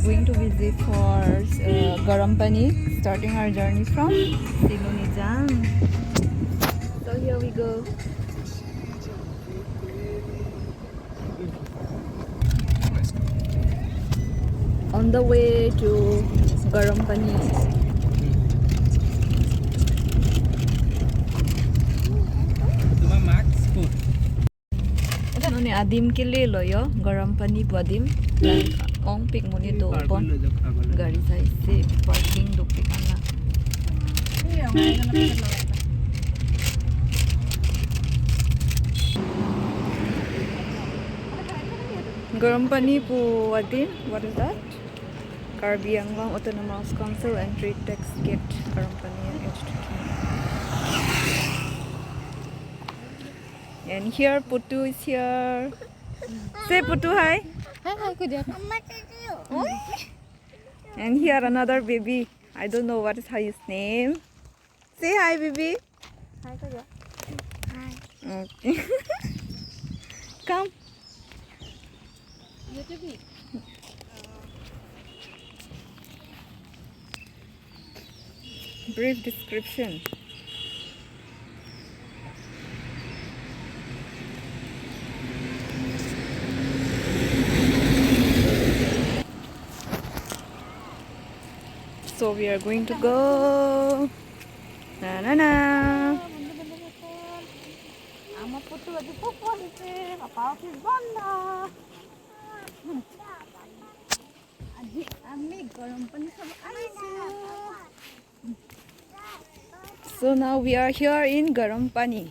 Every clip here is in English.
going to visit for Gorompani, starting our journey from Silunijan. So here we go. On the way to Gorompani. Ni adim kili lo yo Gorompani adim ong pik muni do pon gari sai se parking do pik ana Gorompani pu adim. What is that? Karbi Anglong Autonomous Council entry tax gate Gorompani H2. And here Putu is here. Say Putu hi. Hi, good day. And here another baby. I don't know what is his name. Say hi, baby. Hi, good day. Hi. Okay. Come. Brief description. So we are going to go. Na na na. So now we are here in Gorompani.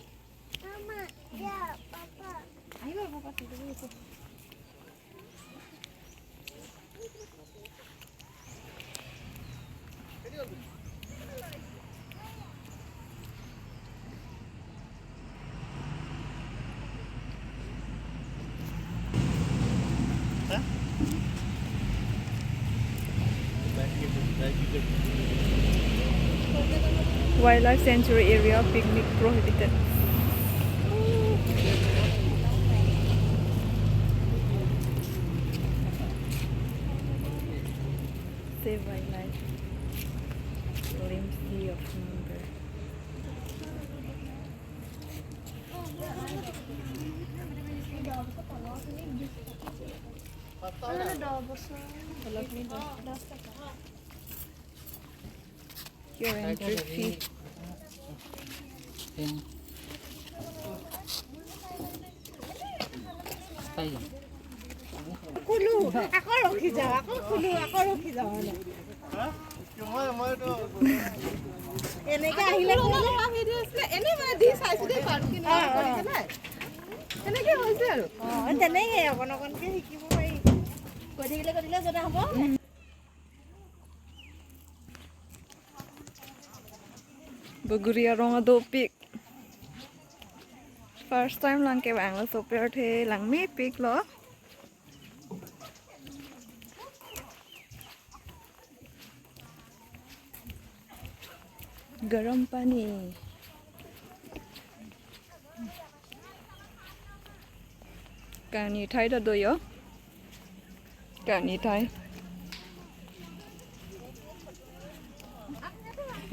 Wildlife sanctuary area, picnic prohibited. Save wildlife. Glimpse of number. Here entry fee. Kulu, aku roki jawa, aku kulu, aku roki jawa. এনেকে আহিলে এনে মানে দি চাইছো দে পাৰো কি নাই কৰিছে নাই এনেকে হৈছে আৰু তেনেকে অকন অকনকে শিকিব পাৰি কৈ থাকিলে জনা হ'ব Buguria ronga do pik. First time lang ke bang lo super the lang mi pik lo. Gorompani. Kani thai da do yo. Kani thai.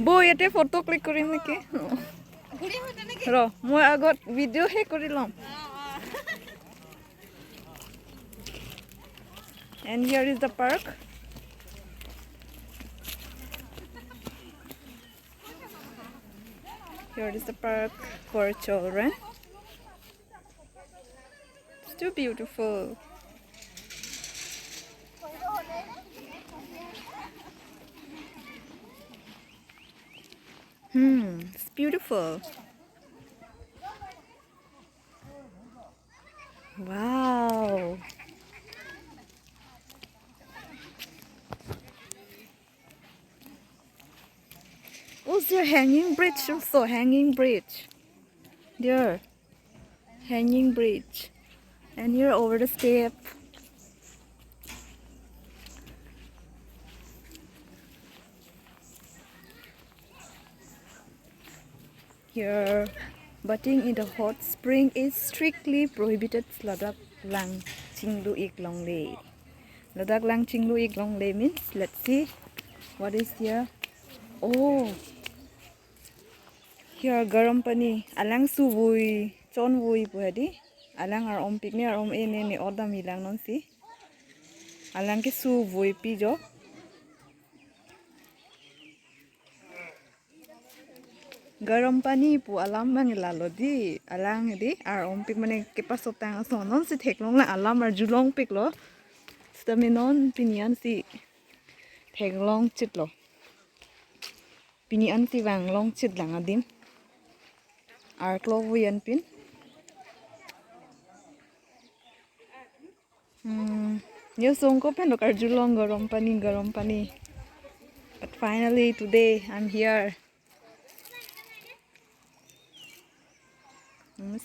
Bo yate photo click korim niki. Ro, moi agot video he korilom. And here is the park. Here is the park for children. It's too beautiful. It's beautiful. Wow. Oh, there hanging bridge also, hanging bridge. There, hanging bridge. And here over the step. Here, bathing in the hot spring is strictly prohibited. Sladak lang chingdu ik long lay. Ladak lang chinglu ik long le means let's see what is here. Oh, here Gorompani alang su vui chon vui puhadi alang ar om pik ni ar om ene ni odam ilang non si alang ke su vui pi jo. Gorompani pu alam mang lalo di alang di ar om pik mane ke pasotang so non si theklong la alam ar julong pik lo staminon pinian si theklong chit lo pinian si wang long chit lang adim ar klo vuyan pin yo song ko pen lokar julong Gorompani but finally today I'm here.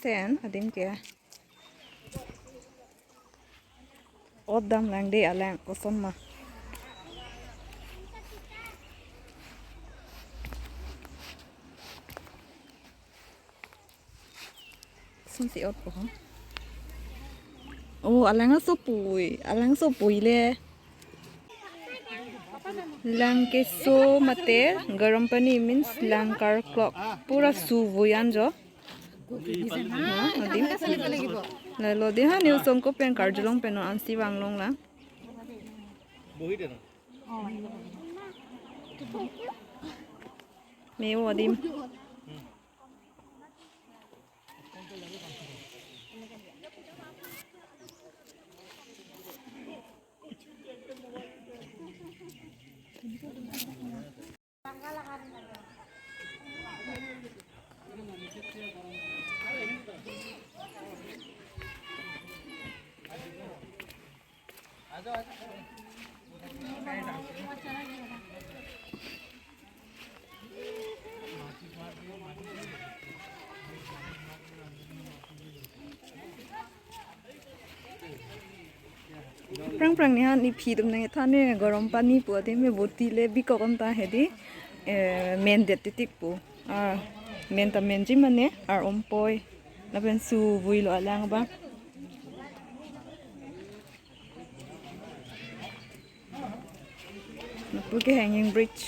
Sen adim kya odam lang de alang koson ma sun si ot ko ha. Oh alang so pui le lang ke so mate Gorompani means lang kar clock pura su vuyan jo. Lo di ha new song ko pen karjulong pen ansi wanglong la meu adim prang ni han ni phi dum nang thane Gorompani pu ade me boti le bi ko kon ta hedi men det tik pu men ta men ji mane ar ompoi la ben su vui lo alang ba pu ke hanging bridge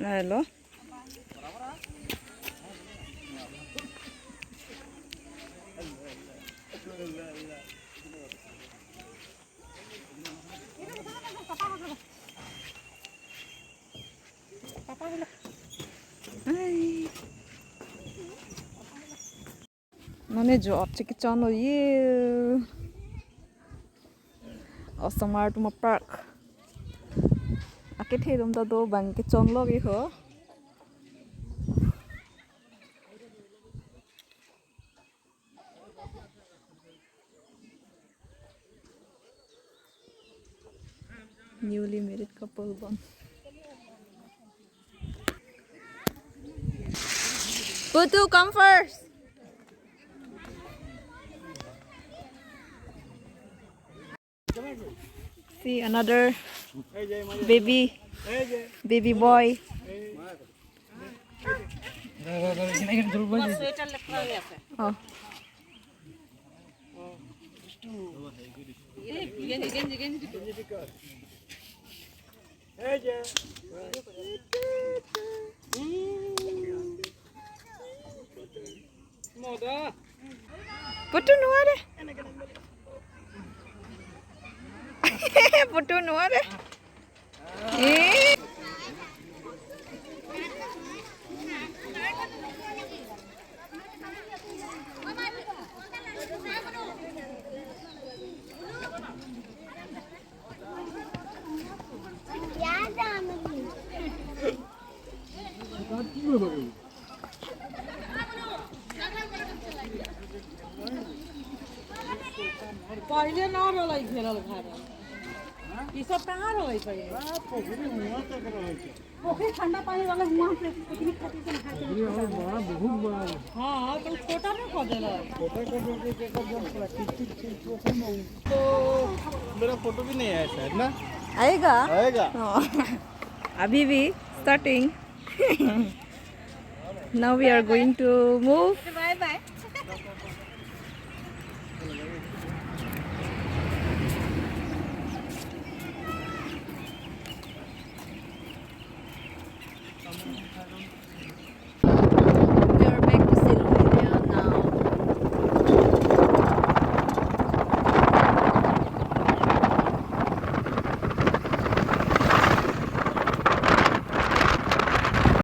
Hello. Hi. None jo optik channel ye. Awesome to park. Ake thedum da do bang ke chon lo gi ho. Newly married couple one. Putu, come first. See another baby boy. Oh. Putu nuare. Putu nuare. पहिले ना मलाई खेलल खाना सब कहाँ रहे पे पोखरी ठंडा पानी वाला हुआ से पिकनिक खातिर से नहाते ये और बड़ा बहुत बड़ा हां तो छोटा में कर देला छोटा कर दो के कर दो प्राकृतिक चीज तो मेरा फोटो भी नहीं आया शायद ना आएगा आएगा अभी भी starting. Now we are going to move. Bye bye